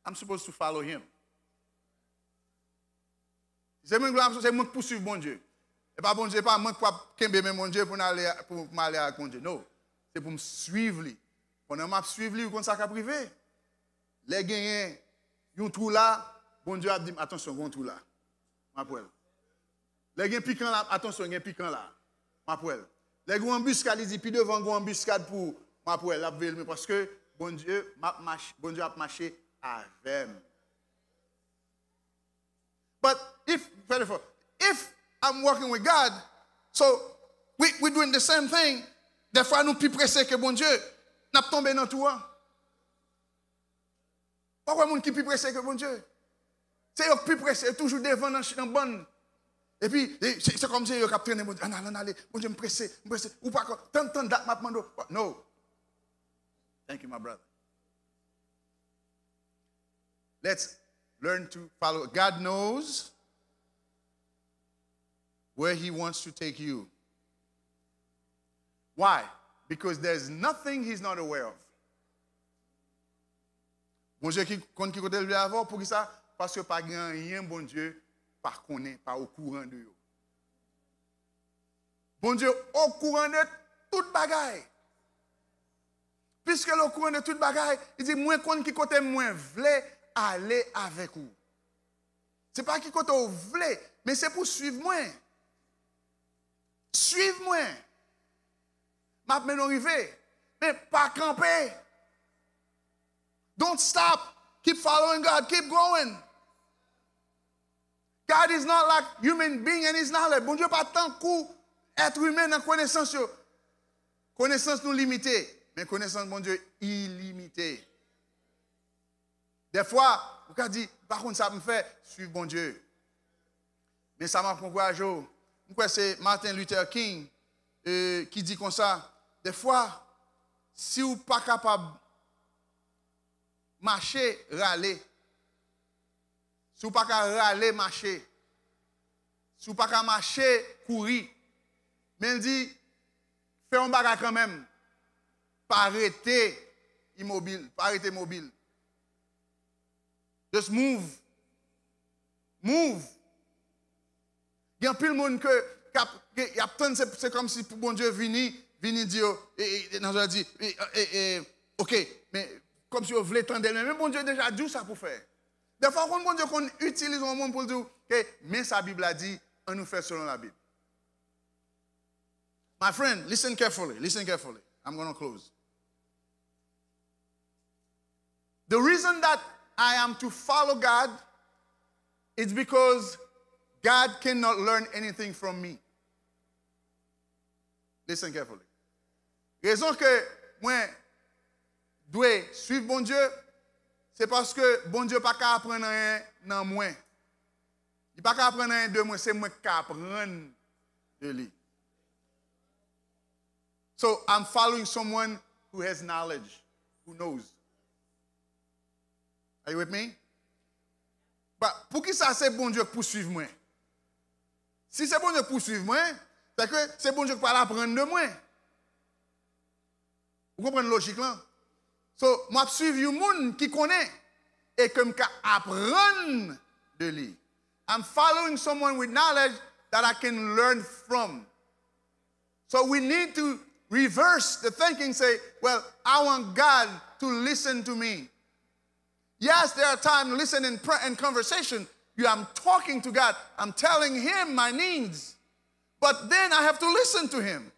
I'm supposed to follow him. C'est moi qui poursuivre bon Dieu. Et pas bon Dieu, pas moi qui kembe mon Dieu pour m'aller avec mon Dieu. Non, c'est pour me suivre lui. Pendant que je suivre lui, comme ça qu'a privé. Les gagnants, yon trou là, bon Dieu a dit attention, yon trou là. M'appelle. Les gagnants piquant là, attention, yon piquant là. M'appelle. Les gagnants embuscade, il dit puis devant yon embuscade pour m'appelle la parce que bon Dieu a marché avec. But if I'm working with God, so we're doing the same thing. Des fois, nous plus pressés que bon Dieu, nous tombé dans tout. Pourquoi les gens qui sont plus pressés que bon Dieu? C'est eux qui sont plus pressés, toujours devant dans la bonne. Et puis, c'est comme si ils ont traîné, bon Dieu, allez, bon Dieu, me pressé. Ou pas, tant date, m'a demandé. No. Thank you, my brother. Let's learn to follow. God knows where he wants to take you. Why? Because there's nothing he's not aware of. Bon Dieu qui côté le avant pour qui ça? Parce que pas rien bon Dieu par connaît, pas au courant de yo. Bon Dieu au courant de toute bagaille. Puisque le courant de toute bagaille, il dit moi connait qui côté moi vle aller avec vous. C'est pas qui côté vous vle, mais c'est pour suivre moi. Suivre-moi. M'a mené arrivé, mais pas camper. Don't stop. Keep following God. Keep growing. God is not like human being and he's not like. Bon Dieu pas tant coup être humain dans connaissance. Connaissance nous limitée, mais connaissance bon Dieu illimitée. Des fois, vous pouvez dire, par contre ça me fait suivre bon Dieu. Mais ça m'a encouragé. C'est Martin Luther King qui dit comme ça. Des fois, si vous n'êtes pas capable de marcher, râler. Si vous n'êtes pas capable de râler, marcher. Si vous n'êtes pas capable de marcher, courir. Mais il dit, fais un bagage quand même. Pas arrêter immobile. Pas arrêter mobile. Just move. Move. Il y a plus de monde c'est comme si pour bon Dieu vini dire OK, mais comme si on voulait tendre mais bon Dieu déjà dit ça pour faire. Des fois quand bon Dieu qu'on utilise un monde pour dire que mais sa Bible a dit on nous fait selon la Bible. My friend, listen carefully. I'm going to close. The reason that I am to follow God is because God cannot learn anything from me. Listen carefully. Raison que moi dois suivre bon Dieu, c'est parce que bon Dieu pas qu'à apprendre rien dans moi. Il pas qu'à apprendre rien de moi, c'est moi qui apprendre de lui. So I'm following someone who has knowledge, who knows. Are you with me? But pour qui ça c'est bon Dieu pour suivre moi? Si c'est bon Dieu pour suivre moi, c'est que c'est bon Dieu qui va apprendre de moi. Vous comprenez la logique là? So, moi suivre un monde qui connaît et que je apprendre de lui. I'm following someone with knowledge that I can learn from. So we need to reverse the thinking, say, well, I want God to listen to me. Yes, there are times to listen in prayer and conversation. I'm talking to God. I'm telling him my needs. But then I have to listen to him.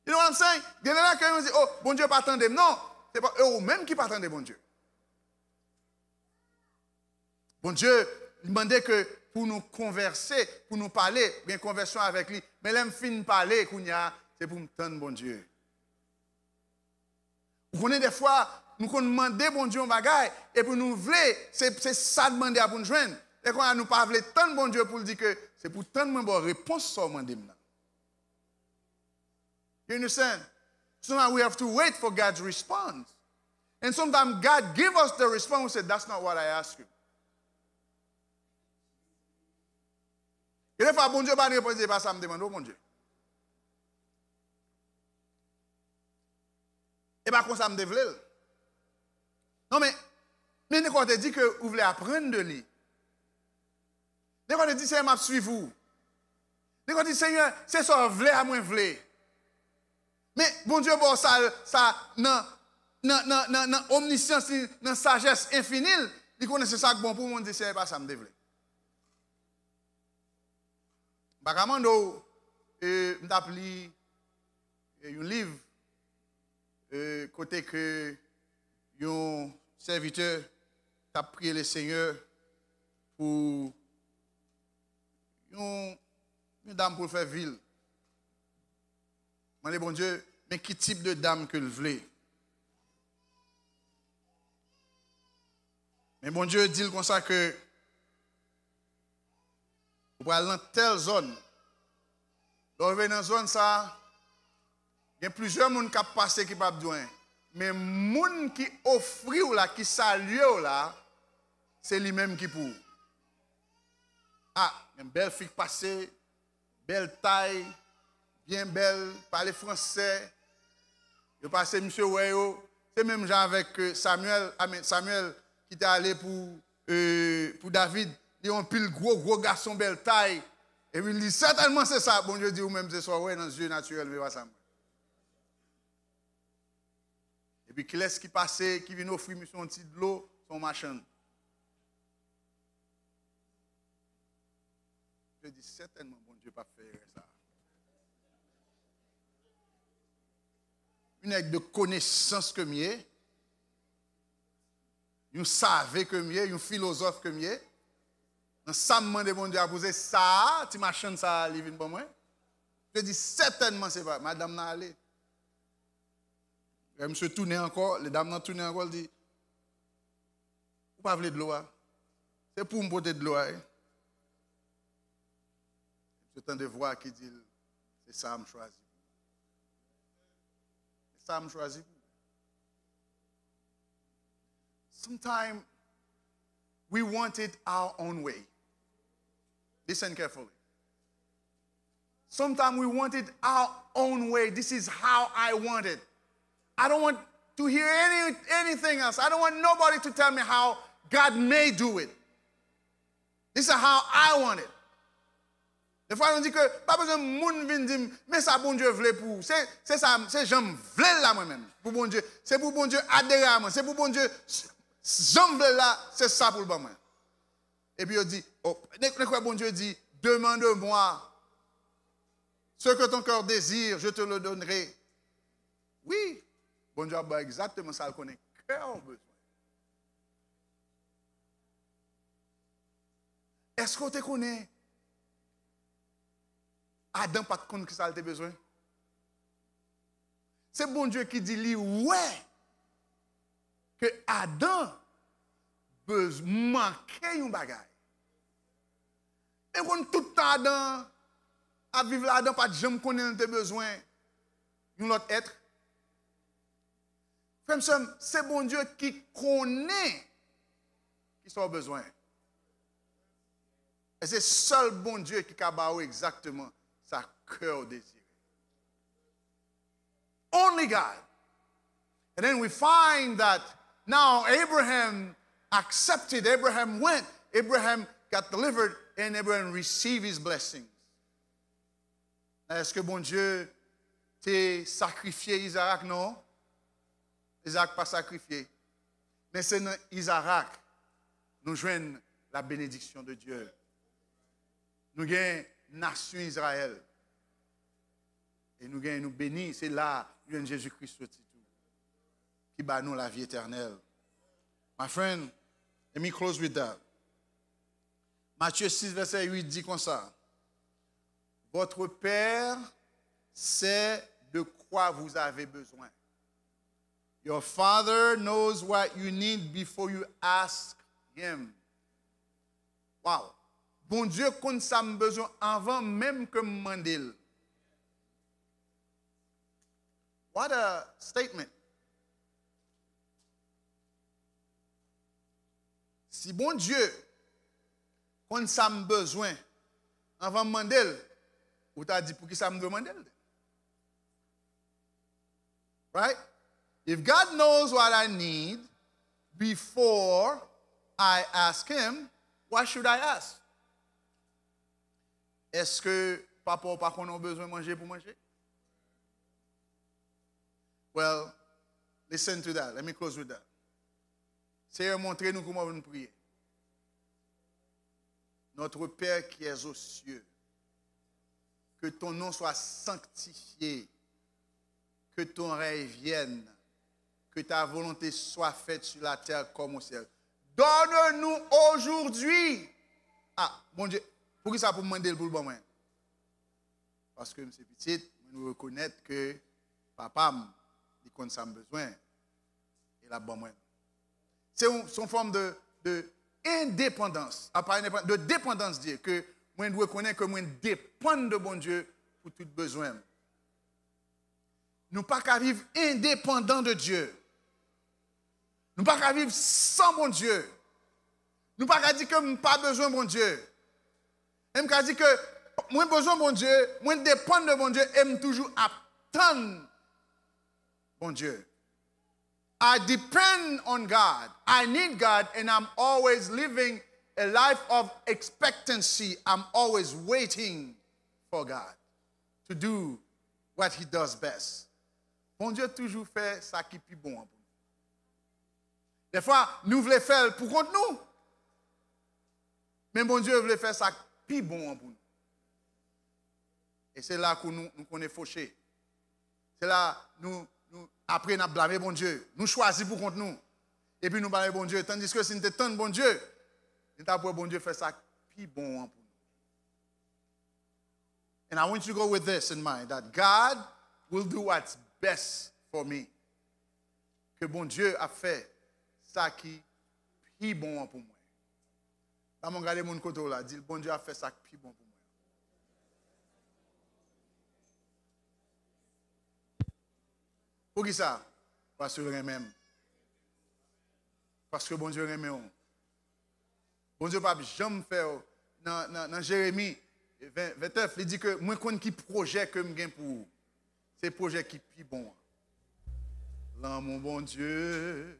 You know what I'm saying? Il y en a qui disent, oh, bon Dieu pas attendre. Non, c'est pas eux-mêmes qui pas attendre bon Dieu. Bon Dieu demandait que pour nous converser, pour nous parler, bien conversion avec lui. Mais là, je finis de parler, c'est pour me tendre bon Dieu. Vous connaissez des fois, nous demandons bon Dieu un bagage, et pour nous voulons, c'est ça demander à nous joindre. Et quand nous ne pas voulons tendre bon Dieu pour dire que c'est pour tendre mon bonne réponse sur mon demande. You understand? Sometimes we have to wait for God's response. And sometimes God gives us the response. We say, that's not what I asked you. Et des fois, bon Dieu, pas répondre, pas ça me demande, oh mon Dieu. Et pas comme ça me développe. Non, mais quand tu dis que vous voulez apprendre de lui, quand tu dis, Seigneur, m'a suivi vous. Quand tu dis, Seigneur, c'est ça, vous voulez à moi, vous voulez. Mais bon Dieu, bon, ça, non, omniscience, non, sagesse infinie, il connaît ça que bon pour moi, c'est pas ça me développe. Bakamando, m'appli un livre, côté que un serviteur t'a prié le Seigneur pour une dame pour faire ville. Je dis, bon Dieu, mais quel type de dame que vous voulez? Mais bon Dieu dit comme ça que vous allez dans telle zone. Dans une zone, ça, il y a plusieurs personnes qui passent qui ne peuvent pas besoin. Mais les gens qui offrent là, qui saluent là, c'est lui-même qui pour. Ah, une belle fille passée, belle taille, bien belle, parle français. Je passe monsieur Weyo. C'est même genre avec Samuel qui était allé pour David. Il a un pile gros garçon, belle taille. Et puis il dit certainement c'est ça. Bon Dieu dit ou même ce soir, ouais, dans les yeux naturels, mais pas ça. Et puis qui laisse qui passe, qui vient offrir son petit de l'eau, son machin. Je dis certainement, bon Dieu, pas faire ça. Une aide de connaissance que mieux, une savait que mieux, une philosophe que mieux. Dans ça, me demande bon Dieu à poser ça, tu machin ça, il vient pour moi. Je dis certainement, c'est pas. Madame n'a allé. Et monsieur tourne encore, les dames n'ont tourné encore, elle dit, vous ne voulez de l'eau. C'est pour me porter de l'eau. C'est un devoir qui dit, c'est ça, me choisi. C'est ça, me choisi. Sometimes we want it our own way. Listen carefully. Sometimes we want it our own way. This is how I want it. I don't want to hear anything else. I don't want nobody to tell me how God may do it. This is how I want it. Des fois, on dit que pas besoin de monde venir dire, mais ça, bon Dieu voulait pour. C'est ça, c'est j'aime voulais là moi-même. Pour bon Dieu, c'est pour bon Dieu adhérer à moi. C'est pour bon Dieu, j'aime voulais là, c'est ça pour le bon moi. Et puis, il dit, oh, bon Dieu dit, demande-moi ce que ton cœur désire, je te le donnerai. Oui, bon Dieu a exactement ça, il connaît cœur besoin. Est-ce qu'on te connaît? Adam pas de compte que ça a besoin. C'est bon Dieu qui dit lui, ouais, que Adam besoin manquer un bagage. Et quand tout le temps Adam à vivre là-dedans, pas de jamais connaître tes besoins, un autre être. C'est bon Dieu qui connaît qui sont besoin. Et c'est seul bon Dieu qui a exactement sa cœur désiré. Only God. And then we find that now Abraham accepted, Abraham went, Abraham got delivered, and Abraham received his blessings. Est-ce que bon Dieu t'a sacrifié Isaac? Non. Isaac pas sacrifié. Mais c'est dans Isaac nous joignons la bénédiction de Dieu. Nous gagnons nation Israël. Et nous gagnons, nous bénis. C'est là, nous Jésus-Christ qui bat nous la vie éternelle. My friend, let me close with that. Matthieu 6, verset 8 dit comme ça. Votre Père sait de quoi vous avez besoin. Your Father knows what you need before you ask Him. Wow. Bon Dieu connaît ça besoin avant même que me demande. What a statement. Si bon Dieu connaît ça besoin avant de demander, ou t'as dit pour qui ça me demande? Right? If God knows what I need before I ask him, why should I ask? Est-ce que papa ou pas qu'on a besoin de manger pour manger? Well, listen to that. Let me close with that. Seigneur, montrez-nous comment nous prier. Notre Père qui es aux cieux, que ton nom soit sanctifié, que ton règne vienne, que ta volonté soit faite sur la terre comme au ciel. Donne-nous aujourd'hui. Ah, bon Dieu, pour qui ça pour me demander le boulot? Parce que c'est petit, nous reconnaître que papa, il compte ça besoin. Et la bon. C'est une forme de indépendance, de dépendance, dire que moi je reconnais que moi dépend de bon Dieu pour tout besoin. Nous ne pouvons pas vivre indépendants de Dieu. Nous ne pouvons pas vivre sans bon Dieu. Nous ne pouvons pas dire que nous n'avons pas besoin de bon Dieu. Nous ne pouvons pas dire que moi besoin de bon Dieu, moi dépend de bon Dieu et je toujours attendre bon Dieu. I depend on God. I need God, and I'm always living a life of expectancy. I'm always waiting for God to do what he does best. Bon Dieu toujours fait ça qui est plus bon pour nous. Des fois, nous voulons faire pour contre nous. Mais bon Dieu veut faire ça qui est plus bon pour nous. Et c'est là que nous connaissons fauché. C'est là nous après, nous avons blâmé bon Dieu. Nous choisissons pour contre nous. Et puis nous blâmons bon Dieu. Tandis que si nous étions bon Dieu, nous avons bon Dieu faire ça plus bon pour nous. And I want you to go with this in mind, that God will do what's best for me. Que bon Dieu a fait ça qui est plus bon pour moi. Là, je regarde mon côté là, dit bon Dieu a fait ça qui est plus bon pour moi. Pour qui ça? Parce que je même. Parce que bon Dieu aime. Bon Dieu pas jamais faire dans Jérémie 29, il dit que moi je connais qui projet que je gagne pour vous. C'est projet qui est plus bon. Là mon bon Dieu.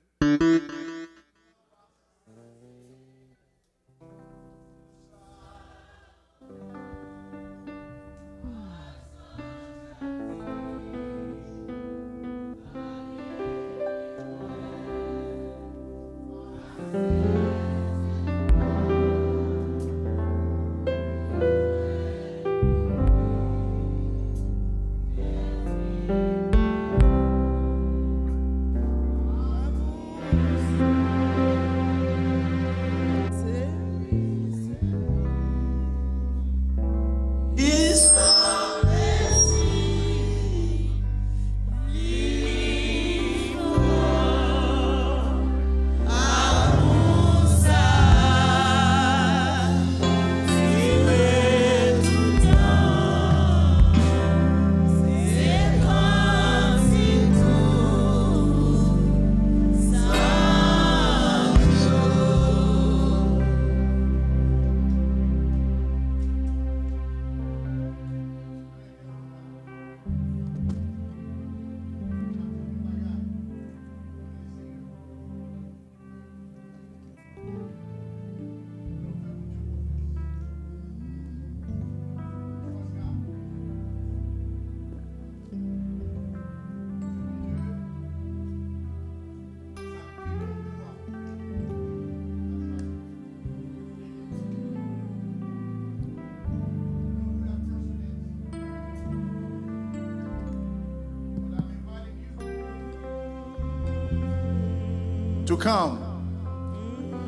To come.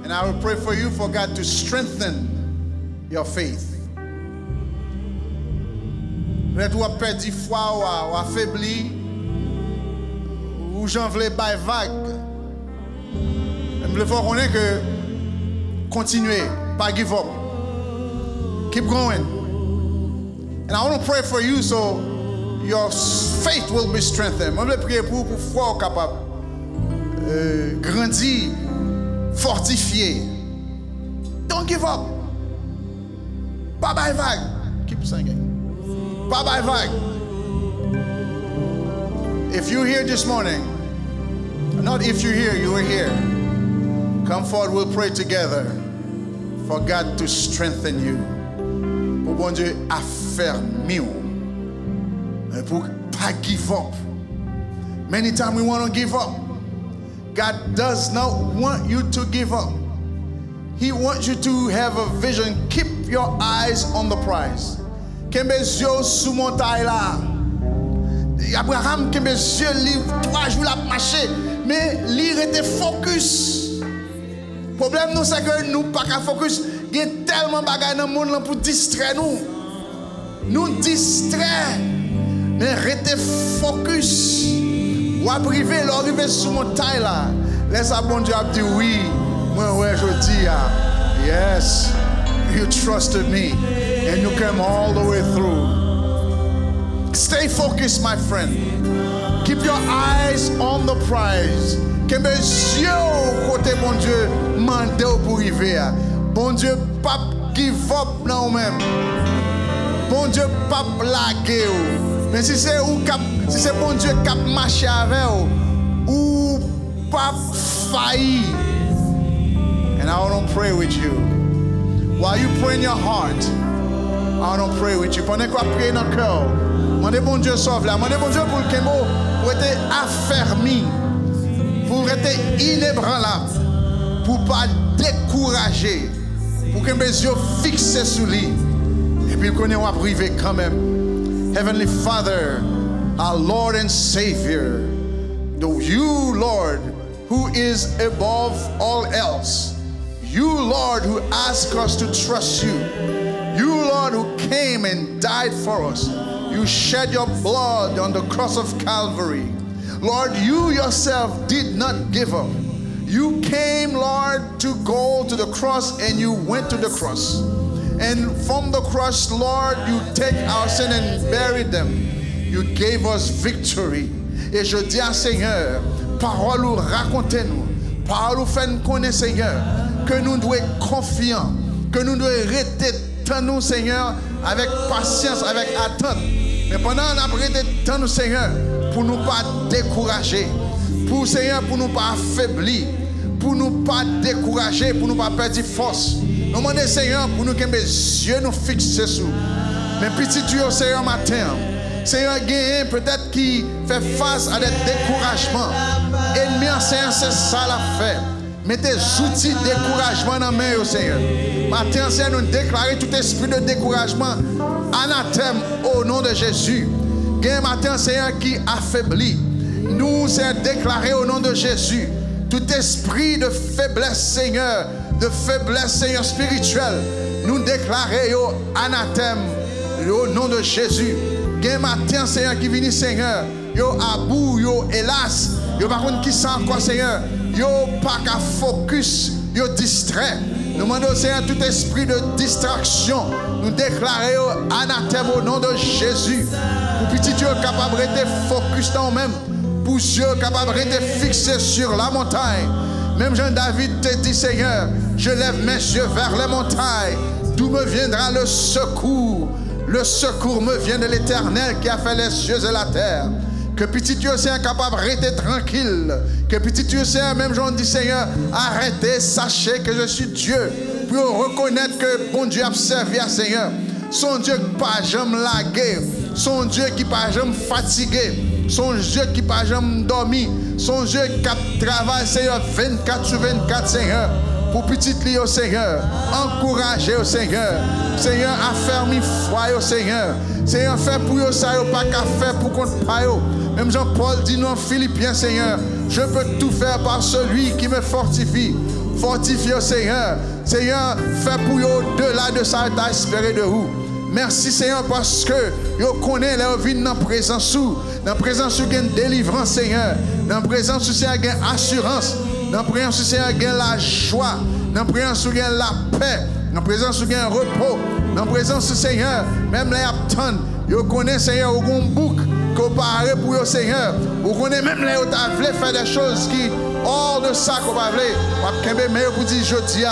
And I will pray for you for God to strengthen your faith. Peut-être ou a perdu foi ou affaibli ou j'en voulais pas vague. Je veux qu'on ait que continuer, pas give up. Keep going. And I want to pray for you so your faith will be strengthened. Je veux prier pour foi capable grandir, fortifier. Don't give up. Pas bye vague. Keep singing. Bye bye bye. If you're here this morning, not if you're here, you are here. Come forward, we'll pray together for God to strengthen you. Pour bon Dieu affermir. Pour pas give up. Many times we want to give up. God does not want you to give up. He wants you to have a vision. Keep your eyes on the prize. Kembe yeux sous montagne là. Abraham kembe yeux li 3 jours la marcher, mais li était focus. Problème nous c'est que nous pas qu'à focus. Il y a tellement bagaille dans le monde là pour distraire nous. Nous distraire. Mais restez focus. Ou arriver, l'arriver sous montagne là. Laisse à bon Dieu dire oui. Moi ouais je dis yes. You trusted me and you came all the way through. Stay focused, my friend. Keep your eyes on the prize. Que mes yeux côté bon Dieu mandé pour arriver. Bon Dieu pas give up non même. Bon Dieu pas blaguer. Mais si c'est bon Dieu qui a marché avec ou pas failli. And I want to pray with you. While you pray in your heart, I want to pray with you. Pendant qu'on prie dans le cœur, demandez bon Dieu sauve là. Demandez bon Dieu pour le kémo, pour être affermi, pour être inébranlable, pour pas décourager, pour que mes yeux fixés sur lui. Et puis qu'on est privé quand même. Heavenly Father, our Lord and Savior, you, Lord, who is above all else. You, Lord, who ask us to trust you. You, Lord, who came and died for us. You shed your blood on the cross of Calvary. Lord, you yourself did not give up. You came, Lord, to go to the cross, and you went to the cross. And from the cross, Lord, you take our sin and buried them. You gave us victory. Et je dis à Seigneur, parole ou racontez-nous, parole ou faites-nous connaître, Seigneur, que nous devons être confiants, que nous devons rester tant nous, Seigneur, avec patience, avec attente. Mais pendant qu'on a prêté tant nous, Seigneur, pour nous pas décourager, pour Seigneur, pour nous pas affaiblir, pour nous pas décourager, pour nous pas perdre force. Nous demandons, Seigneur, pour nous que mes yeux nous fixent sur. Mais petit Dieu, Seigneur, matin, Seigneur, gagne peut-être qui fait face à des découragements. Ennemi, Seigneur, c'est ça la fait. Mettez outils de découragement dans mes mains, Seigneur. Matin, Seigneur, nous déclarons tout esprit de découragement anathème au nom de Jésus. Gagne matin, Seigneur, qui affaiblit. Nous, Seigneur, déclaré au nom de Jésus. Tout esprit de faiblesse, Seigneur, Seigneur, spirituelle, nous déclarons anathème au nom de Jésus. Gagne matin, Seigneur, qui vient, Seigneur, yo abou, yo hélas, yo par contre qui sent quoi, Seigneur, yo pas qu'à focus, yo distrait. Nous demandons, Seigneur, tout esprit de distraction, nous déclarons anathème au nom de Jésus. Pour petit Dieu capable de rester focus dans nous-mêmes, pour Dieu capable de rester fixé sur la montagne. Même Jean-David te dit, Seigneur, je lève mes yeux vers les montagnes, d'où me viendra le secours. Le secours me vient de l'Éternel qui a fait les cieux et la terre. Que petit Dieu soit capable de rester tranquille. Que petit Dieu soit, même Jean dit, Seigneur, arrêtez, sachez que je suis Dieu. Pour reconnaître que bon Dieu a servi à Seigneur. Son Dieu qui pas jamais lagué. Son Dieu qui pas jamais fatigué. Son Dieu qui pas jamais dormi. Son Dieu qui travaille, Seigneur, 24 sur 24, Seigneur. Pour petit lit au Seigneur, encouragez au Seigneur, Seigneur, affermi foi au Seigneur, Seigneur, fait pour eux ça, pas qu'à faire pour contre pas eux. Même Jean-Paul dit non, Philippiens, Seigneur, je peux tout faire par celui qui me fortifie. Fortifie au Seigneur, Seigneur, fait pour eux au-delà de ça, t'as espéré de vous. Merci Seigneur parce que vous connaissez leur vie dans la présence où, dans la présence où il y a une délivrance, Seigneur, dans la présence où il y a une assurance. Dans la présence où il y a la joie, dans la présence où il y a la paix, dans la présence où il y a un repos, dans la présence où Seigneur, même les abtons, vous connaissez Seigneur, vous avez un bouc que vous parlez pour vous Seigneur, vous connaissez même les autres, vous voulez faire des choses qui hors de ça qu'on va aller. Mais pour dire, je dis,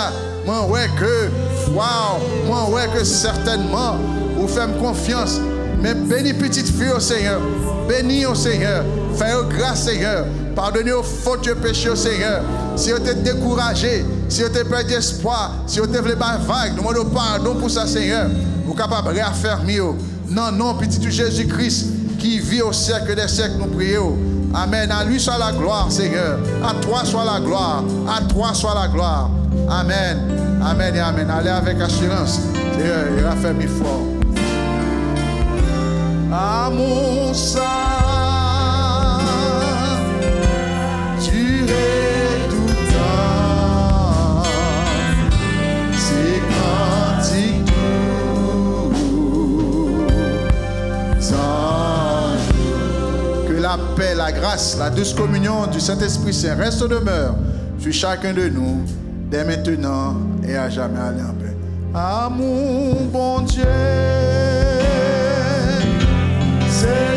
moi, ouais que, waouh, moi, ouais que certainement, vous faites confiance. Mais bénis petite fille au Seigneur. Bénis au Seigneur. Fais-le grâce, Seigneur. Pardonnez aux fautes et aux péchés au Seigneur. Si vous êtes découragé, si vous êtes perdu d'espoir, si vous êtes vague, nous demandons pardon pour ça, Seigneur. Vous êtes capable de réaffermir. Non, non, petit Jésus-Christ qui vit au siècle des siècles, nous prions. Amen. À lui soit la gloire, Seigneur. À toi soit la gloire. À toi soit la gloire. Amen. Amen et amen. Allez avec assurance. Seigneur, il a fait mi fort. Amour ça, tu es tout temps. C'est cantique tout. Que la paix, la grâce, la douce communion du Saint-Esprit Saint reste demeure sur chacun de nous, dès maintenant et à jamais. Allez en paix. Amour, bon Dieu. Say